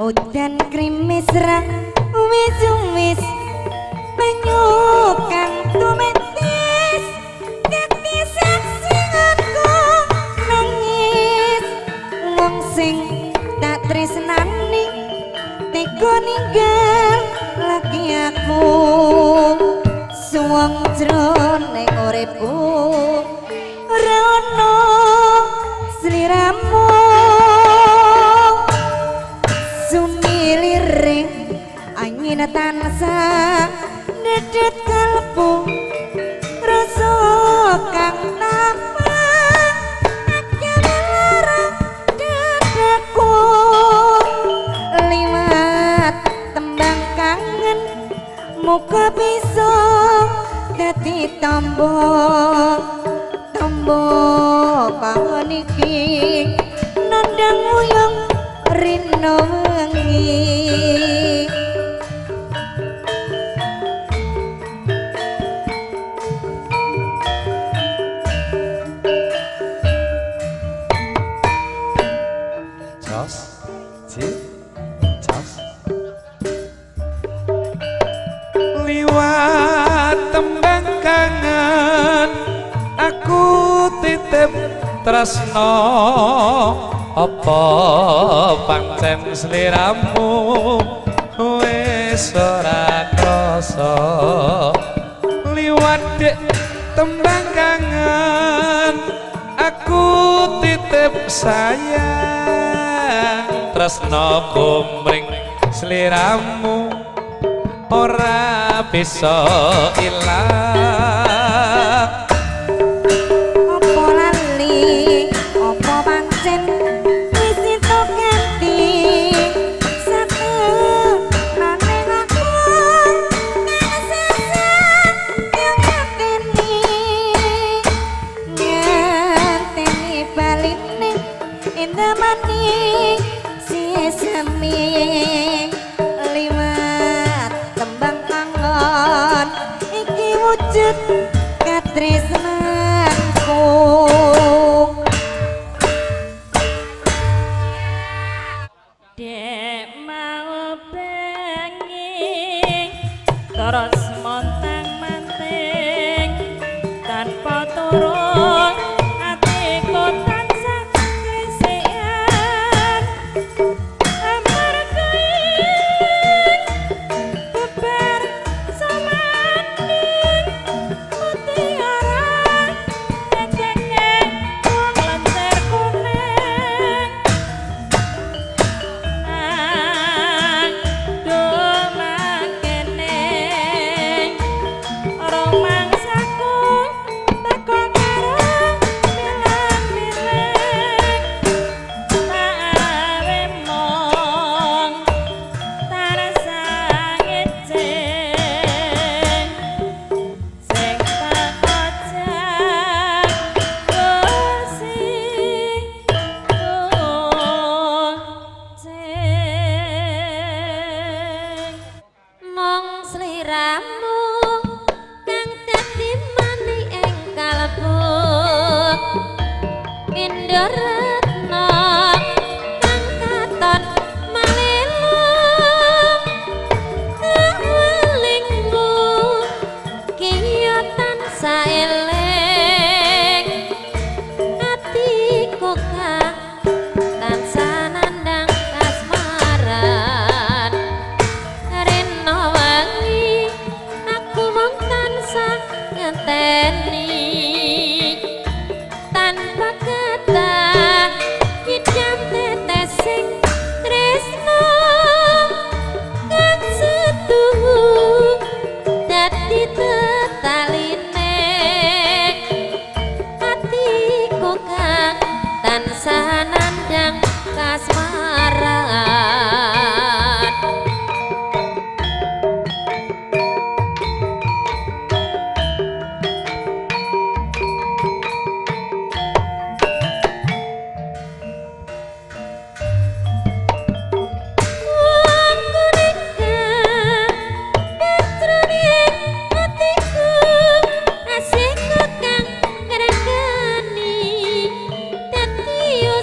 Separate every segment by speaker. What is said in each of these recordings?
Speaker 1: Udan krimis ra wis banyu kang tumetis dadi saksi aku nangis wong sing tak tresnani tega ninggal lagi aku suwung jroning uripku ora ono sliramu sumiliring angin tansah dedet kalbu rasa kang nampak akhirnya larang dadaku liwat tembang kangen muka bisa dadi tombol pangon iki nandang uyung rino wengi
Speaker 2: liwat tembang kangen aku titip tresno apa pancen sliramu wis ora krasa liwat dek tembang kangen aku titip sayang tresno kumring sliramu ora bisa ilang
Speaker 1: apa lali apa pancen wis entuk ganti satu nanging aku kesasar yang ngenteni baline indah maning si semi liwat tembang kangen iki wujud katresnanku
Speaker 3: dek mau bengi terus montang manting tanpa turun hatiku tansah kesean amarga beber samanding mutiara jajenge wong lentir kuning romangsaku teko karo bilang-bilang tak awe mong tarasa ngeceng sing tak kocak kursi kucing mong sliramu kang dadi mani ing kalbu Indratna kang katon malilu welingmu kiyo tansah eling atiku kang tansah nandang kasmaran rena wangi aku mung tansah ngenteni tanpa kata kidam tetes sing tresno kang setuhu dadi tetaline hatiku kang tansah nandang kasmaran Asik kang ngeregani dadi yo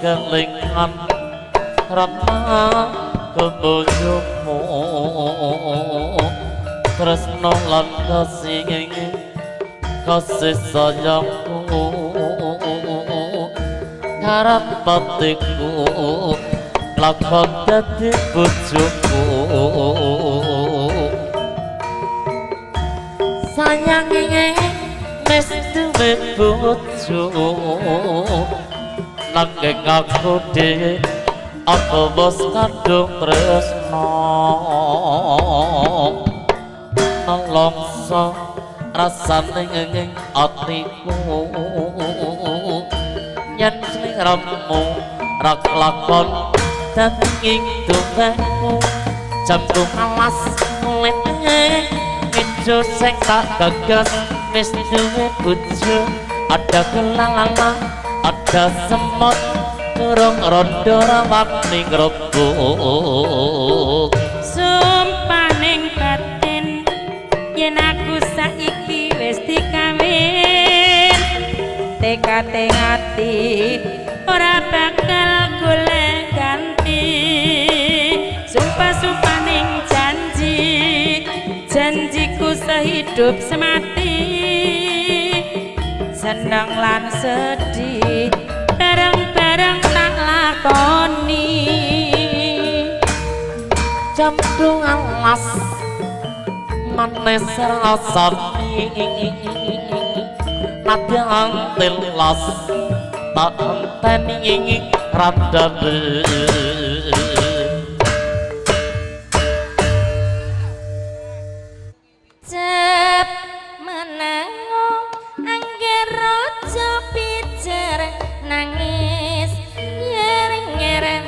Speaker 4: kelingan Rana kebojomu tresno lan kasih kasih sayangku ngarep patiku lakon dadi bojoku sayangnya wis duwe bojo nanging aku dhewe aku bos kadung tresno nelongso rasane ing atiku yen sliramu ra kelakon dadi tuwekmu jambu alas letenge ijo sing tak gagas wis duwe bojo ada kelalala ada semut turung rondo rawani ngrobok
Speaker 3: sumpah ning batin yen aku saiki wis dikawin tekad ati ora bakal golek ganti sumpah ning janjiku sehidup semati senang lan sedih bareng-bareng tak lakoni
Speaker 4: jambu alas manis rasane nadang telas tak enteni radane
Speaker 1: Cep menango angger rojo pijer nangis yering-yering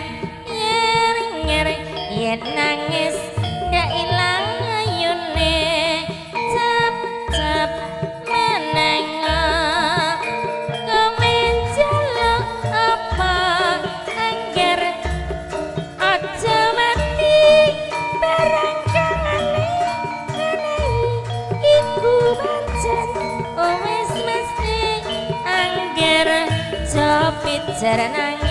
Speaker 1: yen nangis ndak ilang ayune cep menango komen jaluk apa angger aja mati barang kangane iku pancen wis mesti angger jopit jarang